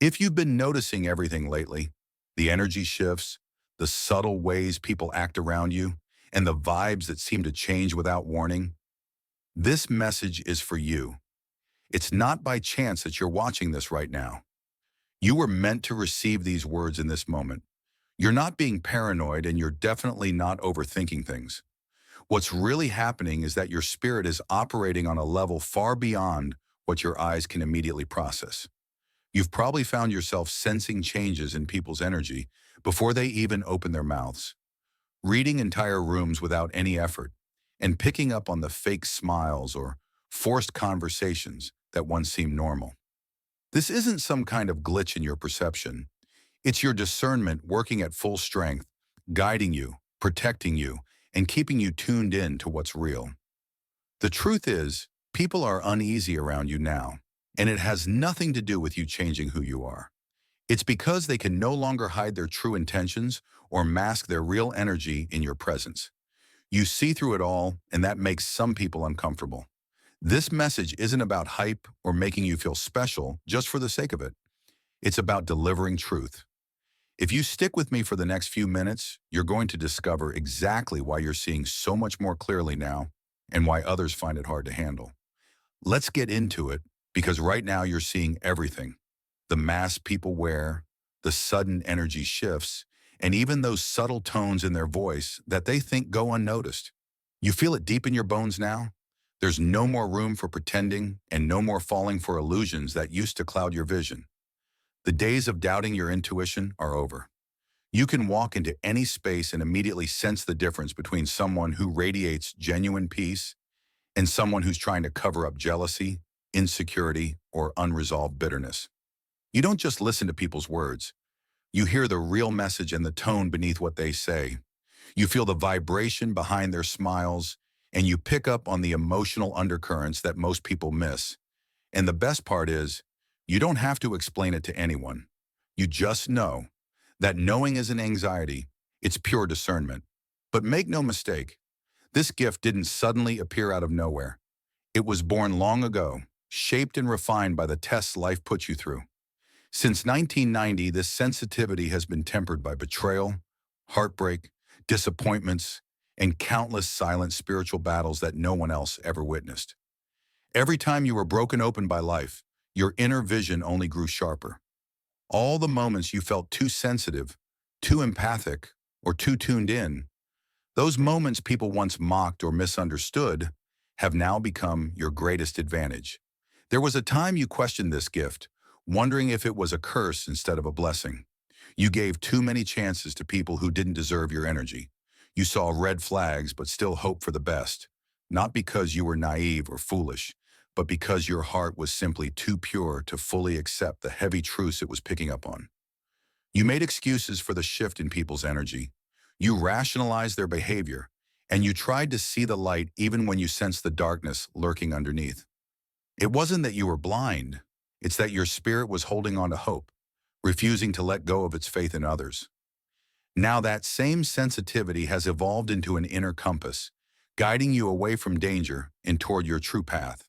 If you've been noticing everything lately, the energy shifts, the subtle ways people act around you, and the vibes that seem to change without warning, this message is for you. It's not by chance that you're watching this right now. You were meant to receive these words in this moment. You're not being paranoid and you're definitely not overthinking things. What's really happening is that your spirit is operating on a level far beyond what your eyes can immediately process. You've probably found yourself sensing changes in people's energy before they even open their mouths, reading entire rooms without any effort, and picking up on the fake smiles or forced conversations that once seemed normal. This isn't some kind of glitch in your perception. It's your discernment working at full strength, guiding you, protecting you, and keeping you tuned in to what's real. The truth is, people are uneasy around you now, and it has nothing to do with you changing who you are. It's because they can no longer hide their true intentions or mask their real energy in your presence. You see through it all, and that makes some people uncomfortable. This message isn't about hype or making you feel special just for the sake of it. It's about delivering truth. If you stick with me for the next few minutes, you're going to discover exactly why you're seeing so much more clearly now and why others find it hard to handle. Let's get into it because right now you're seeing everything. The masks people wear, the sudden energy shifts, and even those subtle tones in their voice that they think go unnoticed. You feel it deep in your bones now? There's no more room for pretending and no more falling for illusions that used to cloud your vision. The days of doubting your intuition are over. You can walk into any space and immediately sense the difference between someone who radiates genuine peace and someone who's trying to cover up jealousy, insecurity, or unresolved bitterness. You don't just listen to people's words. You hear the real message and the tone beneath what they say. You feel the vibration behind their smiles, and you pick up on the emotional undercurrents that most people miss. And the best part is, you don't have to explain it to anyone. You just know. That knowing isn't anxiety, it's pure discernment. But make no mistake, this gift didn't suddenly appear out of nowhere. It was born long ago, shaped and refined by the tests life put you through. Since 1990, this sensitivity has been tempered by betrayal, heartbreak, disappointments, and countless silent spiritual battles that no one else ever witnessed. Every time you were broken open by life, your inner vision only grew sharper. All the moments you felt too sensitive, too empathic, or too tuned in, those moments people once mocked or misunderstood have now become your greatest advantage. There was a time you questioned this gift, wondering if it was a curse instead of a blessing. You gave too many chances to people who didn't deserve your energy. You saw red flags but still hoped for the best, not because you were naive or foolish, but because your heart was simply too pure to fully accept the heavy truths it was picking up on. You made excuses for the shift in people's energy. You rationalized their behavior, and you tried to see the light even when you sensed the darkness lurking underneath. It wasn't that you were blind, it's that your spirit was holding on to hope, refusing to let go of its faith in others. Now that same sensitivity has evolved into an inner compass, guiding you away from danger and toward your true path.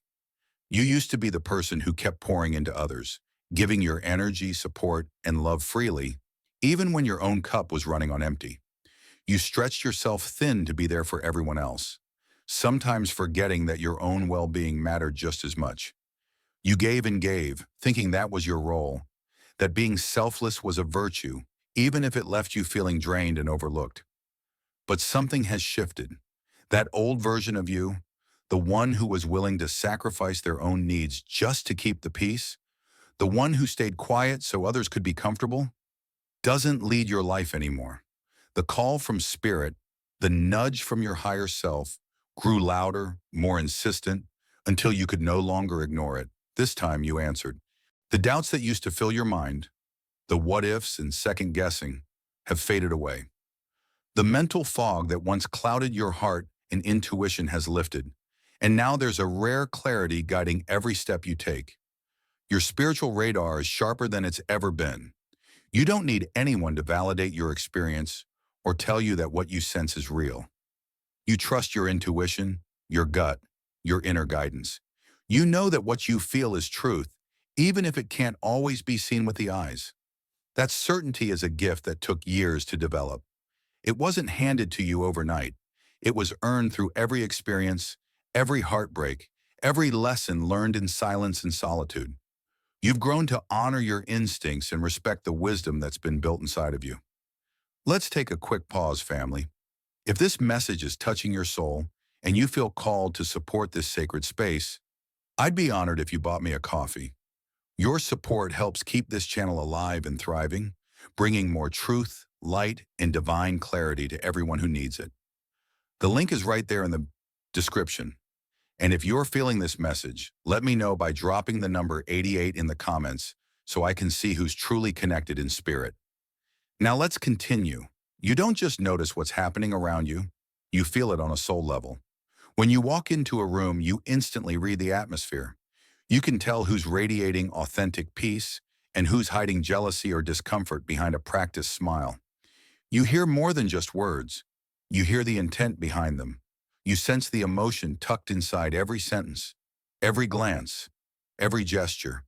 You used to be the person who kept pouring into others, giving your energy, support, and love freely, even when your own cup was running on empty. You stretched yourself thin to be there for everyone else, sometimes forgetting that your own well-being mattered just as much. You gave and gave, thinking that was your role, that being selfless was a virtue, even if it left you feeling drained and overlooked. But something has shifted. That old version of you, the one who was willing to sacrifice their own needs just to keep the peace, the one who stayed quiet so others could be comfortable, doesn't lead your life anymore. The call from spirit, the nudge from your higher self, grew louder, more insistent, until you could no longer ignore it. This time you answered. The doubts that used to fill your mind, the what-ifs and second-guessing, have faded away. The mental fog that once clouded your heart and intuition has lifted, and now there's a rare clarity guiding every step you take. Your spiritual radar is sharper than it's ever been. You don't need anyone to validate your experience or tell you that what you sense is real. You trust your intuition, your gut, your inner guidance. You know that what you feel is truth, even if it can't always be seen with the eyes. That certainty is a gift that took years to develop. It wasn't handed to you overnight. It was earned through every experience, every heartbreak, every lesson learned in silence and solitude. You've grown to honor your instincts and respect the wisdom that's been built inside of you. Let's take a quick pause, family. If this message is touching your soul and you feel called to support this sacred space, I'd be honored if you bought me a coffee. Your support helps keep this channel alive and thriving, bringing more truth, light, and divine clarity to everyone who needs it. The link is right there in the description. And if you're feeling this message, let me know by dropping the number 88 in the comments so I can see who's truly connected in spirit. Now let's continue. You don't just notice what's happening around you, you feel it on a soul level. When you walk into a room, you instantly read the atmosphere. You can tell who's radiating authentic peace and who's hiding jealousy or discomfort behind a practiced smile. You hear more than just words. You hear the intent behind them. You sense the emotion tucked inside every sentence, every glance, every gesture.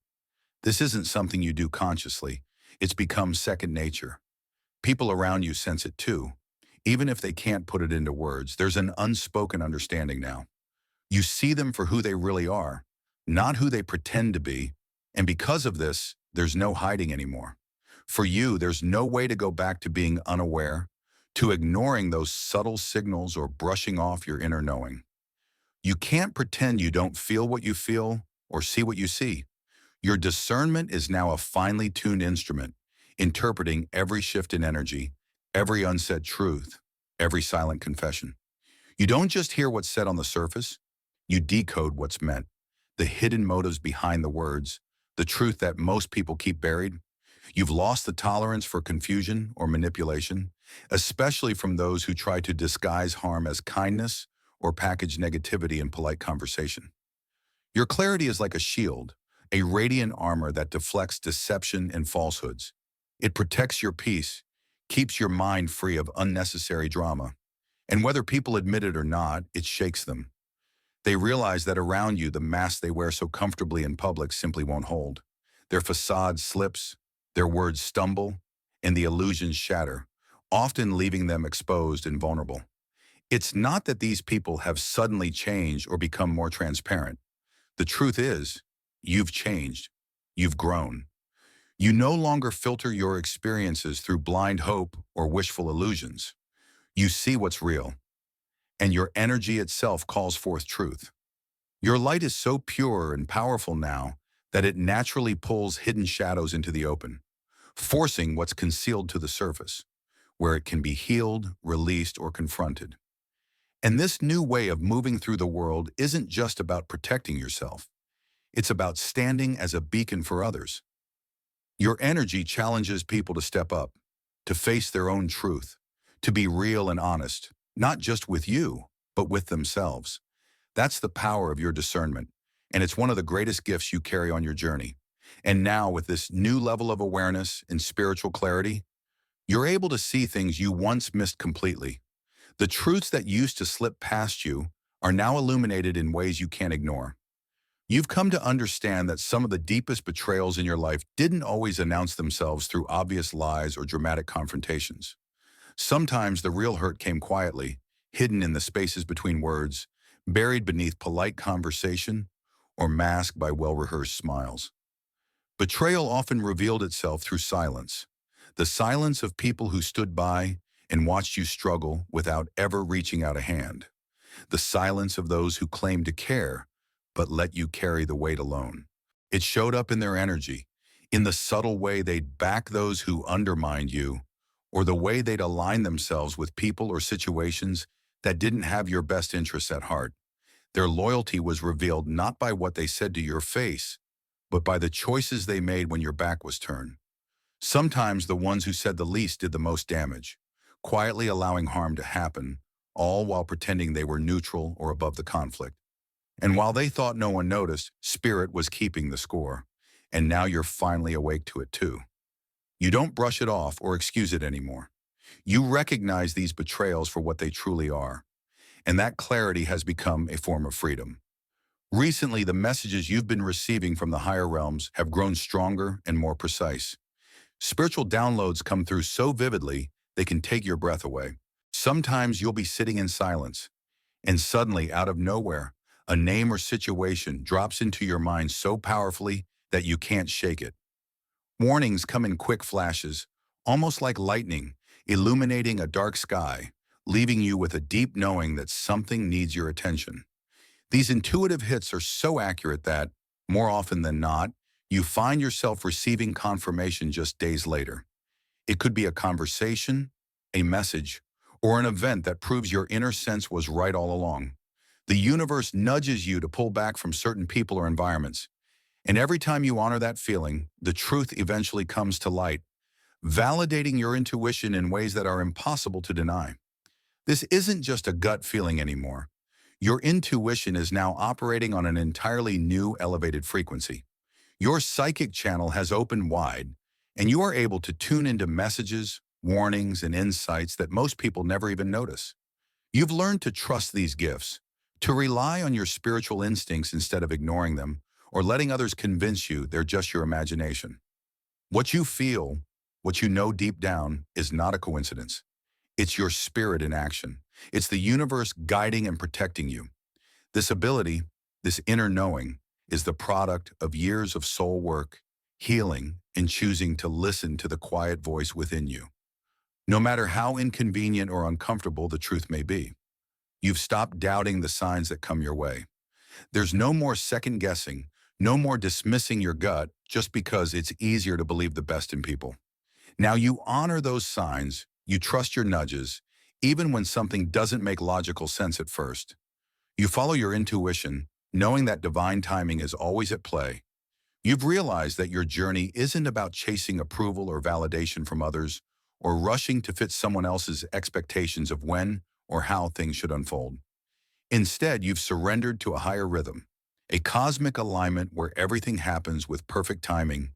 This isn't something you do consciously. It's become second nature. People around you sense it too. Even if they can't put it into words, there's an unspoken understanding now. You see them for who they really are, not who they pretend to be. And because of this, there's no hiding anymore. For you, there's no way to go back to being unaware, to ignoring those subtle signals or brushing off your inner knowing. You can't pretend you don't feel what you feel or see what you see. Your discernment is now a finely tuned instrument, interpreting every shift in energy, every unsaid truth, every silent confession. You don't just hear what's said on the surface, you decode what's meant, the hidden motives behind the words, the truth that most people keep buried. You've lost the tolerance for confusion or manipulation, especially from those who try to disguise harm as kindness or package negativity in polite conversation. Your clarity is like a shield, a radiant armor that deflects deception and falsehoods. It protects your peace, keeps your mind free of unnecessary drama, and whether people admit it or not, it shakes them. They realize that around you, the mask they wear so comfortably in public simply won't hold. Their facade slips, their words stumble, and the illusions shatter, often leaving them exposed and vulnerable. It's not that these people have suddenly changed or become more transparent. The truth is, you've changed. You've grown. You no longer filter your experiences through blind hope or wishful illusions. You see what's real, and your energy itself calls forth truth. Your light is so pure and powerful now that it naturally pulls hidden shadows into the open, forcing what's concealed to the surface, where it can be healed, released, or confronted. And this new way of moving through the world isn't just about protecting yourself. It's about standing as a beacon for others. Your energy challenges people to step up, to face their own truth, to be real and honest, not just with you, but with themselves. That's the power of your discernment, and it's one of the greatest gifts you carry on your journey. And now, with this new level of awareness and spiritual clarity, you're able to see things you once missed completely. The truths that used to slip past you are now illuminated in ways you can't ignore. You've come to understand that some of the deepest betrayals in your life didn't always announce themselves through obvious lies or dramatic confrontations. Sometimes the real hurt came quietly, hidden in the spaces between words, buried beneath polite conversation, or masked by well-rehearsed smiles. Betrayal often revealed itself through silence, the silence of people who stood by and watched you struggle without ever reaching out a hand, the silence of those who claimed to care but let you carry the weight alone. It showed up in their energy, in the subtle way they'd back those who undermined you, or the way they'd align themselves with people or situations that didn't have your best interests at heart. Their loyalty was revealed not by what they said to your face, but by the choices they made when your back was turned. Sometimes the ones who said the least did the most damage, quietly allowing harm to happen, all while pretending they were neutral or above the conflict. And while they thought no one noticed, Spirit was keeping the score. And now you're finally awake to it too. You don't brush it off or excuse it anymore. You recognize these betrayals for what they truly are. And that clarity has become a form of freedom. Recently, the messages you've been receiving from the higher realms have grown stronger and more precise. Spiritual downloads come through so vividly, they can take your breath away. Sometimes you'll be sitting in silence, and suddenly, out of nowhere, a name or situation drops into your mind so powerfully that you can't shake it. Warnings come in quick flashes, almost like lightning, illuminating a dark sky, leaving you with a deep knowing that something needs your attention. These intuitive hits are so accurate that, more often than not, you find yourself receiving confirmation just days later. It could be a conversation, a message, or an event that proves your inner sense was right all along. The universe nudges you to pull back from certain people or environments, and every time you honor that feeling, the truth eventually comes to light, validating your intuition in ways that are impossible to deny. This isn't just a gut feeling anymore. Your intuition is now operating on an entirely new elevated frequency. Your psychic channel has opened wide, and you are able to tune into messages, warnings, and insights that most people never even notice. You've learned to trust these gifts, to rely on your spiritual instincts instead of ignoring them, or letting others convince you they're just your imagination. What you feel, what you know deep down, is not a coincidence. It's your spirit in action. It's the universe guiding and protecting you. This ability, this inner knowing, is the product of years of soul work, healing, and choosing to listen to the quiet voice within you. No matter how inconvenient or uncomfortable the truth may be, you've stopped doubting the signs that come your way. There's no more second guessing, no more dismissing your gut just because it's easier to believe the best in people. Now you honor those signs, you trust your nudges, even when something doesn't make logical sense at first. You follow your intuition, knowing that divine timing is always at play. You've realized that your journey isn't about chasing approval or validation from others, or rushing to fit someone else's expectations of when or how things should unfold. Instead, you've surrendered to a higher rhythm, a cosmic alignment where everything happens with perfect timing,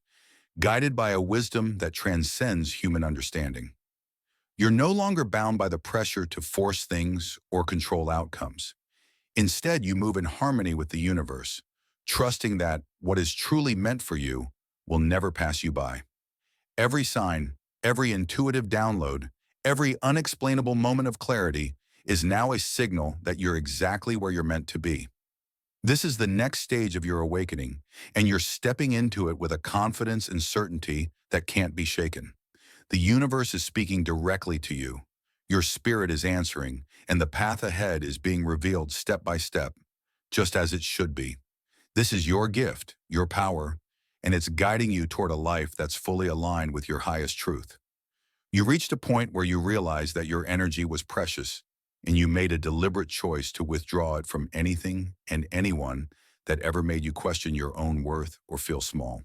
guided by a wisdom that transcends human understanding. You're no longer bound by the pressure to force things or control outcomes. Instead, you move in harmony with the universe, trusting that what is truly meant for you will never pass you by. Every sign, every intuitive download, every unexplainable moment of clarity is now a signal that you're exactly where you're meant to be. This is the next stage of your awakening, and you're stepping into it with a confidence and certainty that can't be shaken. The universe is speaking directly to you. Your spirit is answering, and the path ahead is being revealed step by step, just as it should be. This is your gift, your power, and it's guiding you toward a life that's fully aligned with your highest truth. You reached a point where you realized that your energy was precious, and you made a deliberate choice to withdraw it from anything and anyone that ever made you question your own worth or feel small.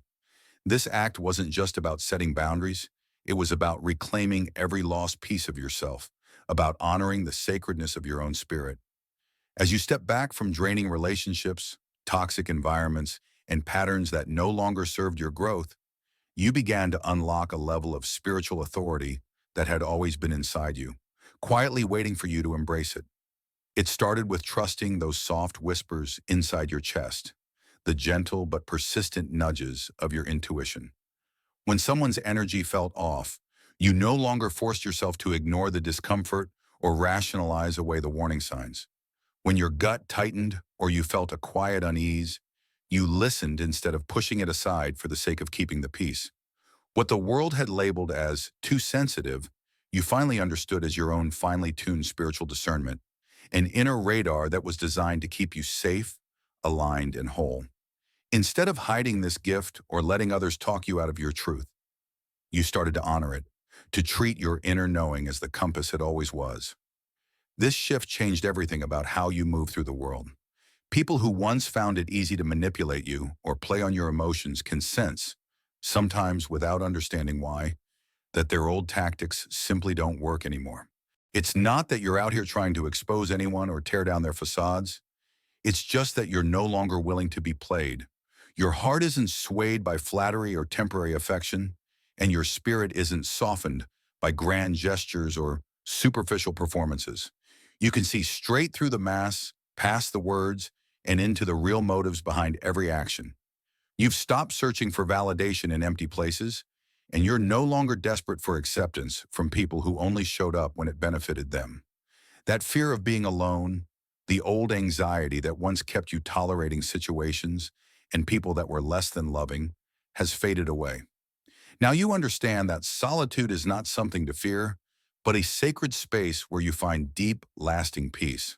This act wasn't just about setting boundaries, it was about reclaiming every lost piece of yourself, about honoring the sacredness of your own spirit. As you step back from draining relationships, toxic environments, and patterns that no longer served your growth, you began to unlock a level of spiritual authority that had always been inside you, quietly waiting for you to embrace it. It started with trusting those soft whispers inside your chest, the gentle but persistent nudges of your intuition. When someone's energy felt off, you no longer forced yourself to ignore the discomfort or rationalize away the warning signs. When your gut tightened or you felt a quiet unease, you listened instead of pushing it aside for the sake of keeping the peace. What the world had labeled as too sensitive, you finally understood as your own finely tuned spiritual discernment, an inner radar that was designed to keep you safe, aligned, and whole. Instead of hiding this gift or letting others talk you out of your truth, you started to honor it, to treat your inner knowing as the compass it always was. This shift changed everything about how you move through the world. People who once found it easy to manipulate you or play on your emotions can sense, sometimes without understanding why, that their old tactics simply don't work anymore. It's not that you're out here trying to expose anyone or tear down their facades. It's just that you're no longer willing to be played. Your heart isn't swayed by flattery or temporary affection, and your spirit isn't softened by grand gestures or superficial performances. You can see straight through the mask, past the words, and into the real motives behind every action. You've stopped searching for validation in empty places, and you're no longer desperate for acceptance from people who only showed up when it benefited them. That fear of being alone, the old anxiety that once kept you tolerating situations and people that were less than loving, has faded away. Now you understand that solitude is not something to fear, but a sacred space where you find deep, lasting peace.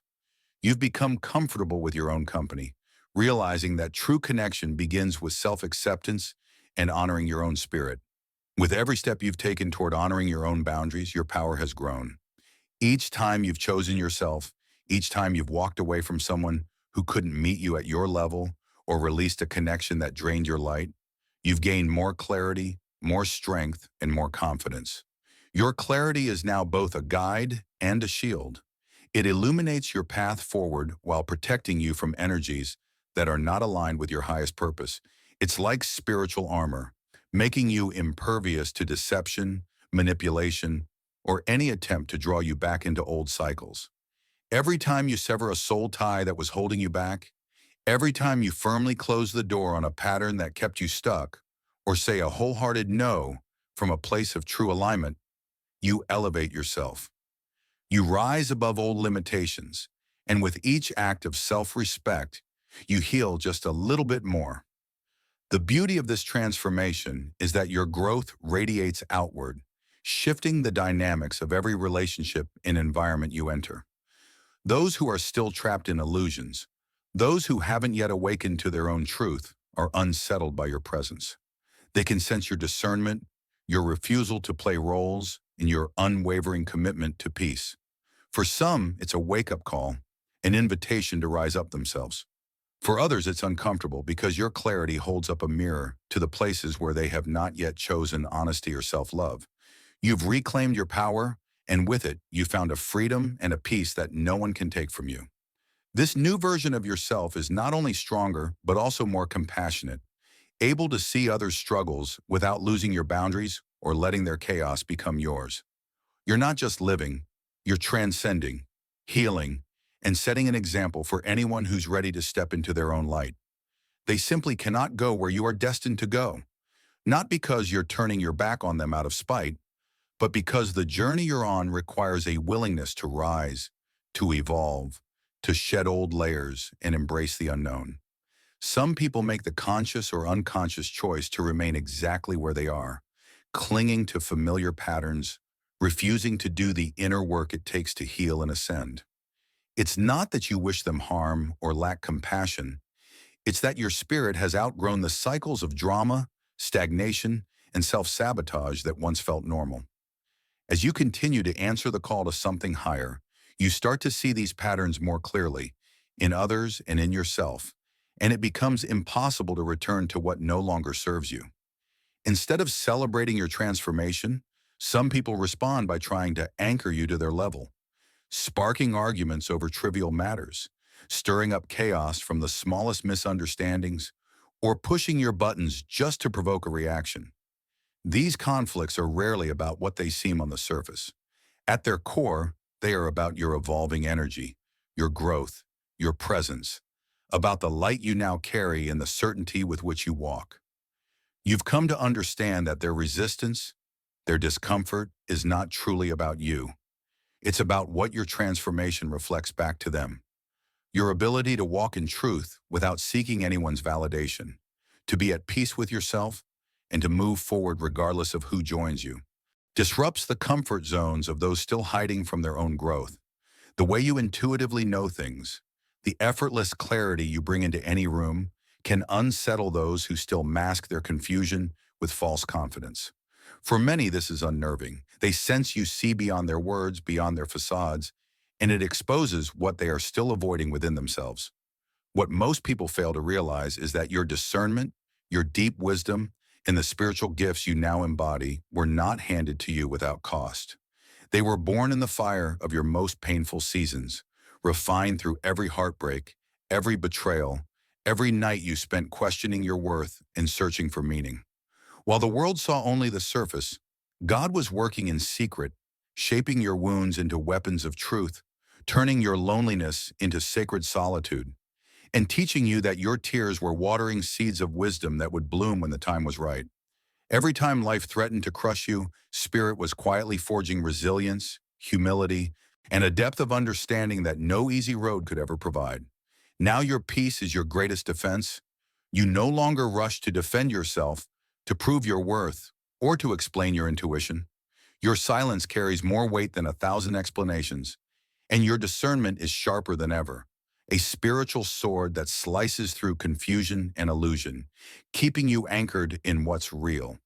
You've become comfortable with your own company, realizing that true connection begins with self-acceptance and honoring your own spirit. With every step you've taken toward honoring your own boundaries, your power has grown. Each time you've chosen yourself, each time you've walked away from someone who couldn't meet you at your level or released a connection that drained your light, you've gained more clarity, more strength, and more confidence. Your clarity is now both a guide and a shield. It illuminates your path forward while protecting you from energies that are not aligned with your highest purpose. It's like spiritual armor, making you impervious to deception, manipulation, or any attempt to draw you back into old cycles. Every time you sever a soul tie that was holding you back, every time you firmly close the door on a pattern that kept you stuck, or say a wholehearted no from a place of true alignment, you elevate yourself. You rise above old limitations, and with each act of self-respect, you heal just a little bit more. The beauty of this transformation is that your growth radiates outward, shifting the dynamics of every relationship and environment you enter. Those who are still trapped in illusions, those who haven't yet awakened to their own truth, are unsettled by your presence. They can sense your discernment, your refusal to play roles, and your unwavering commitment to peace. For some, it's a wake-up call, an invitation to rise up themselves. For others, it's uncomfortable because your clarity holds up a mirror to the places where they have not yet chosen honesty or self-love. You've reclaimed your power, and with it, you found a freedom and a peace that no one can take from you. This new version of yourself is not only stronger, but also more compassionate, able to see others' struggles without losing your boundaries or letting their chaos become yours. You're not just living, you're transcending, healing, and setting an example for anyone who's ready to step into their own light. They simply cannot go where you are destined to go, not because you're turning your back on them out of spite, but because the journey you're on requires a willingness to rise, to evolve, to shed old layers and embrace the unknown. Some people make the conscious or unconscious choice to remain exactly where they are, clinging to familiar patterns, refusing to do the inner work it takes to heal and ascend. It's not that you wish them harm or lack compassion. It's that your spirit has outgrown the cycles of drama, stagnation, and self-sabotage that once felt normal. As you continue to answer the call to something higher, you start to see these patterns more clearly, in others and in yourself, and it becomes impossible to return to what no longer serves you. Instead of celebrating your transformation, some people respond by trying to anchor you to their level, sparking arguments over trivial matters, stirring up chaos from the smallest misunderstandings, or pushing your buttons just to provoke a reaction. These conflicts are rarely about what they seem on the surface. At their core, they are about your evolving energy, your growth, your presence, about the light you now carry and the certainty with which you walk. You've come to understand that their resistance, their discomfort, is not truly about you. It's about what your transformation reflects back to them. Your ability to walk in truth without seeking anyone's validation, to be at peace with yourself, and to move forward regardless of who joins you, disrupts the comfort zones of those still hiding from their own growth. The way you intuitively know things, the effortless clarity you bring into any room, can unsettle those who still mask their confusion with false confidence. For many, this is unnerving. They sense you see beyond their words, beyond their facades, and it exposes what they are still avoiding within themselves. What most people fail to realize is that your discernment, your deep wisdom, and the spiritual gifts you now embody were not handed to you without cost. They were born in the fire of your most painful seasons, refined through every heartbreak, every betrayal, every night you spent questioning your worth and searching for meaning. While the world saw only the surface, God was working in secret, shaping your wounds into weapons of truth, turning your loneliness into sacred solitude. and teaching you that your tears were watering seeds of wisdom that would bloom when the time was right. Every time life threatened to crush you, Spirit was quietly forging resilience, humility, and a depth of understanding that no easy road could ever provide. Now your peace is your greatest defense. You no longer rush to defend yourself, to prove your worth, or to explain your intuition. Your silence carries more weight than 1,000 explanations, and your discernment is sharper than ever. A spiritual sword that slices through confusion and illusion, keeping you anchored in what's real.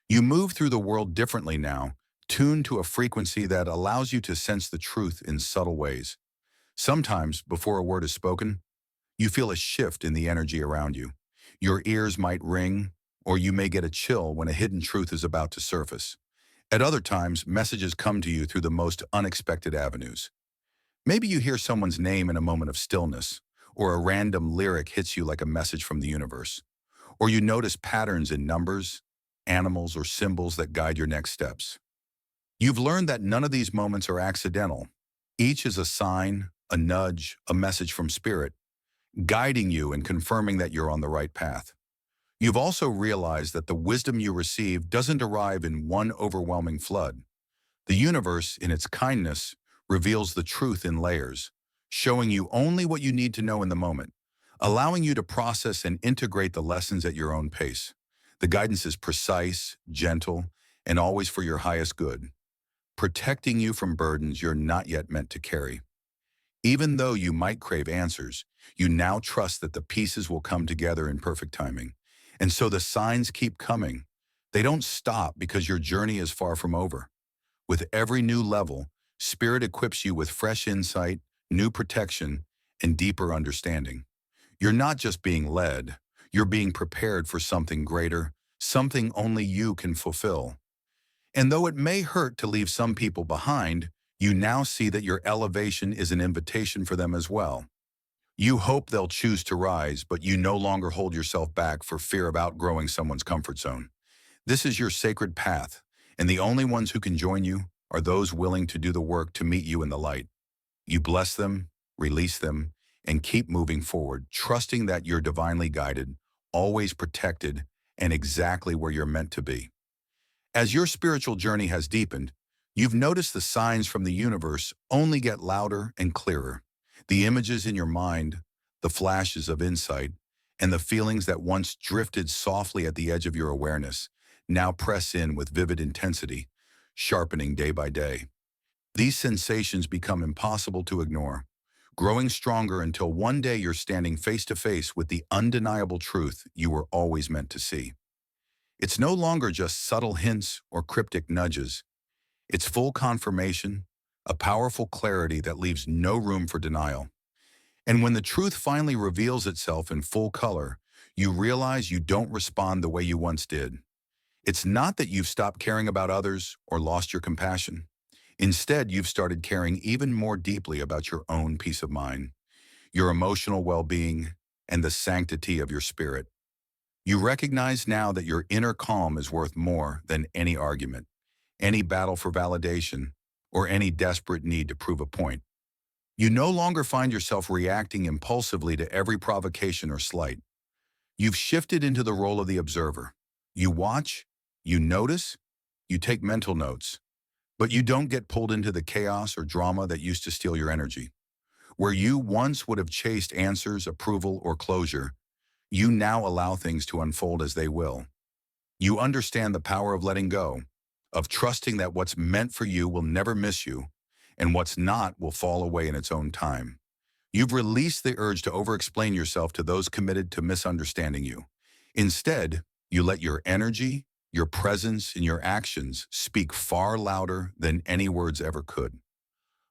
You move through the world differently now, tuned to a frequency that allows you to sense the truth in subtle ways. Sometimes, before a word is spoken, you feel a shift in the energy around you. Your ears might ring, or you may get a chill when a hidden truth is about to surface. At other times, messages come to you through the most unexpected avenues. Maybe you hear someone's name in a moment of stillness, or a random lyric hits you like a message from the universe, or you notice patterns in numbers, animals, or symbols that guide your next steps. You've learned that none of these moments are accidental. Each is a sign, a nudge, a message from Spirit, guiding you and confirming that you're on the right path. You've also realized that the wisdom you receive doesn't arrive in one overwhelming flood. The universe, in its kindness, reveals the truth in layers, showing you only what you need to know in the moment, allowing you to process and integrate the lessons at your own pace. The guidance is precise, gentle, and always for your highest good, protecting you from burdens you're not yet meant to carry. Even though you might crave answers, you now trust that the pieces will come together in perfect timing. And so the signs keep coming. They don't stop because your journey is far from over. With every new level, Spirit equips you with fresh insight, new protection, and deeper understanding. You're not just being led, you're being prepared for something greater, something only you can fulfill. And though it may hurt to leave some people behind, you now see that your elevation is an invitation for them as well. You hope they'll choose to rise, but you no longer hold yourself back for fear of outgrowing someone's comfort zone. This is your sacred path, and the only ones who can join you are those willing to do the work to meet you in the light. You bless them, release them, and keep moving forward, trusting that you're divinely guided, always protected, and exactly where you're meant to be. As your spiritual journey has deepened, you've noticed the signs from the universe only get louder and clearer. The images in your mind, the flashes of insight, and the feelings that once drifted softly at the edge of your awareness now press in with vivid intensity, sharpening day by day. These sensations become impossible to ignore, growing stronger until one day you're standing face to face with the undeniable truth you were always meant to see. It's no longer just subtle hints or cryptic nudges. It's full confirmation, a powerful clarity that leaves no room for denial. And when the truth finally reveals itself in full color, you realize you don't respond the way you once did. It's not that you've stopped caring about others or lost your compassion. Instead, you've started caring even more deeply about your own peace of mind, your emotional well-being, and the sanctity of your spirit. You recognize now that your inner calm is worth more than any argument, any battle for validation, or any desperate need to prove a point. You no longer find yourself reacting impulsively to every provocation or slight. You've shifted into the role of the observer. You watch, you notice, you take mental notes, but you don't get pulled into the chaos or drama that used to steal your energy. Where you once would have chased answers, approval, or closure, you now allow things to unfold as they will. You understand the power of letting go, of trusting that what's meant for you will never miss you, and what's not will fall away in its own time. You've released the urge to over-explain yourself to those committed to misunderstanding you. Instead, you let your energy, your presence, and your actions speak far louder than any words ever could.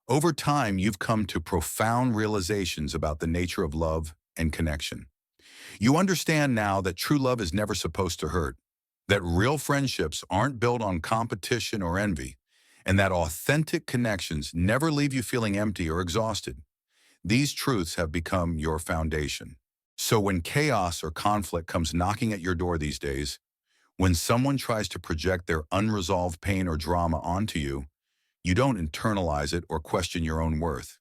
Over time, you've come to profound realizations about the nature of love and connection. You understand now that true love is never supposed to hurt, that real friendships aren't built on competition or envy, and that authentic connections never leave you feeling empty or exhausted. These truths have become your foundation. So when chaos or conflict comes knocking at your door these days, when someone tries to project their unresolved pain or drama onto you, you don't internalize it or question your own worth.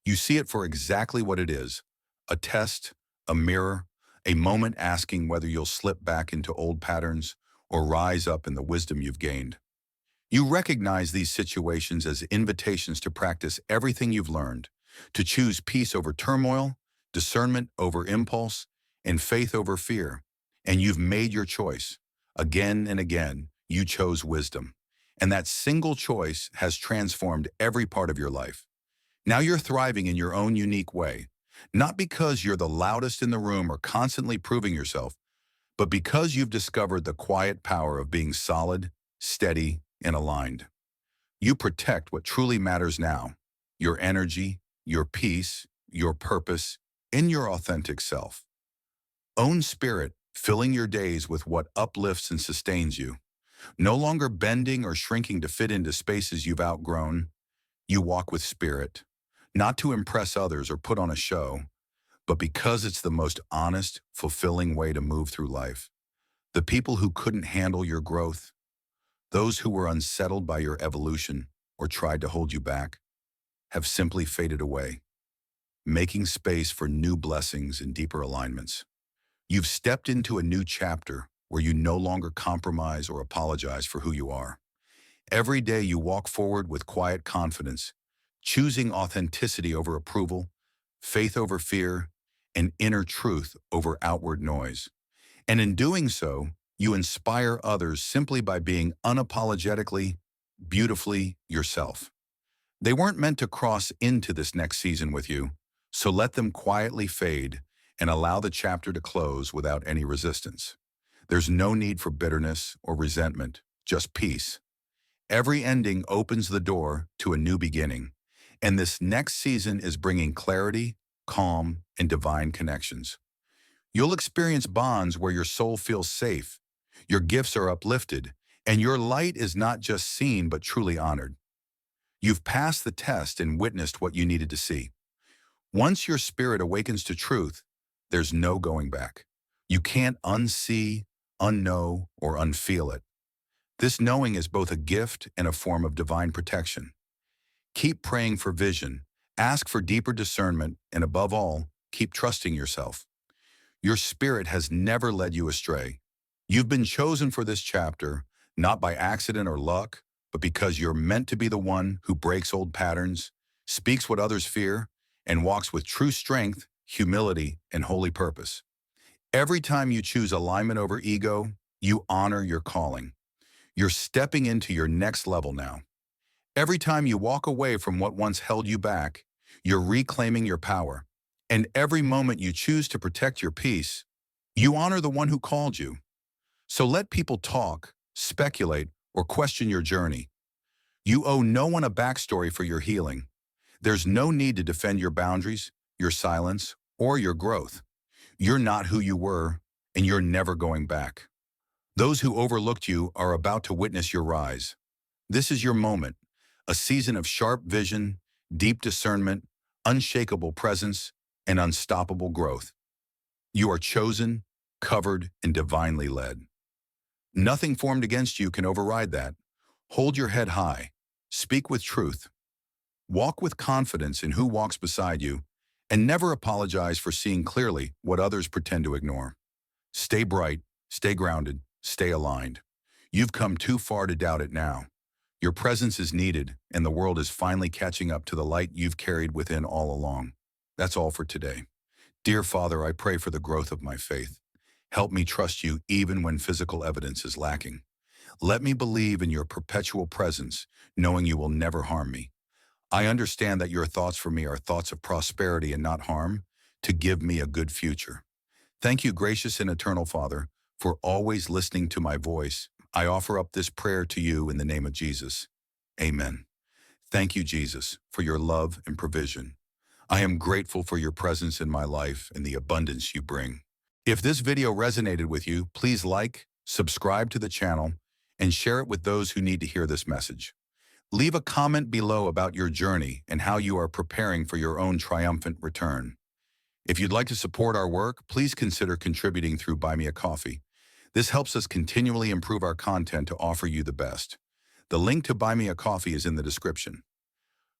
You see it for exactly what it is, a test, a mirror, a moment asking whether you'll slip back into old patterns or rise up in the wisdom you've gained. You recognize these situations as invitations to practice everything you've learned, to choose peace over turmoil, discernment over impulse, and faith over fear. And you've made your choice. Again and again, you chose wisdom. And that single choice has transformed every part of your life. Now you're thriving in your own unique way, not because you're the loudest in the room or constantly proving yourself, but because you've discovered the quiet power of being solid, steady, and aligned. You protect what truly matters now: your energy, your peace, your purpose, and your authentic self. Own spirit, filling your days with what uplifts and sustains you. No longer bending or shrinking to fit into spaces you've outgrown. You walk with spirit, not to impress others or put on a show, but because it's the most honest, fulfilling way to move through life. The people who couldn't handle your growth, those who were unsettled by your evolution or tried to hold you back, have simply faded away, making space for new blessings and deeper alignments. You've stepped into a new chapter where you no longer compromise or apologize for who you are. Every day you walk forward with quiet confidence, choosing authenticity over approval, faith over fear, and inner truth over outward noise. And in doing so, you inspire others simply by being unapologetically, beautifully yourself. They weren't meant to cross into this next season with you, so let them quietly fade and allow the chapter to close without any resistance. There's no need for bitterness or resentment, just peace. Every ending opens the door to a new beginning, and this next season is bringing clarity, calm, and divine connections. You'll experience bonds where your soul feels safe, your gifts are uplifted, and your light is not just seen but truly honored. You've passed the test and witnessed what you needed to see. Once your spirit awakens to truth, there's no going back. You can't unsee, unknow, or unfeel it. This knowing is both a gift and a form of divine protection. Keep praying for vision, ask for deeper discernment, and above all, keep trusting yourself. Your spirit has never led you astray. You've been chosen for this chapter, not by accident or luck, but because you're meant to be the one who breaks old patterns, speaks what others fear, and walks with true strength, humility, and holy purpose. Every time you choose alignment over ego, you honor your calling. You're stepping into your next level now. Every time you walk away from what once held you back, you're reclaiming your power. And every moment you choose to protect your peace, you honor the one who called you. So let people talk, speculate, or question your journey. You owe no one a backstory for your healing. There's no need to defend your boundaries, your silence, or your growth. You're not who you were, and you're never going back. Those who overlooked you are about to witness your rise. This is your moment, a season of sharp vision, deep discernment, unshakable presence, and unstoppable growth. You are chosen, covered, and divinely led. Nothing formed against you can override that. Hold your head high, speak with truth, walk with confidence in who walks beside you, and never apologize for seeing clearly what others pretend to ignore. Stay bright, stay grounded, stay aligned. You've come too far to doubt it now. Your presence is needed, and the world is finally catching up to the light you've carried within all along. That's all for today. Dear Father, I pray for the growth of my faith. Help me trust you even when physical evidence is lacking. Let me believe in your perpetual presence, knowing you will never harm me. I understand that your thoughts for me are thoughts of prosperity and not harm, to give me a good future. Thank you, gracious and eternal Father, for always listening to my voice. I offer up this prayer to you in the name of Jesus. Amen. Thank you, Jesus, for your love and provision. I am grateful for your presence in my life and the abundance you bring. If this video resonated with you, please like, subscribe to the channel, and share it with those who need to hear this message. Leave a comment below about your journey and how you are preparing for your own triumphant return. If you'd like to support our work, please consider contributing through Buy Me a Coffee. This helps us continually improve our content to offer you the best. The link to Buy Me a Coffee is in the description.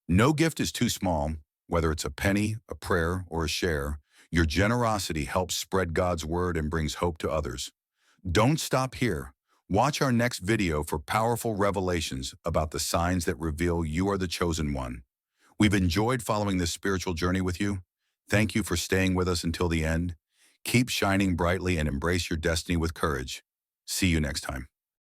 No gift is too small, whether it's a penny, a prayer, or a share. Your generosity helps spread God's word and brings hope to others. Don't stop here. Watch our next video for powerful revelations about the signs that reveal you are the chosen one. We've enjoyed following this spiritual journey with you. Thank you for staying with us until the end. Keep shining brightly and embrace your destiny with courage. See you next time.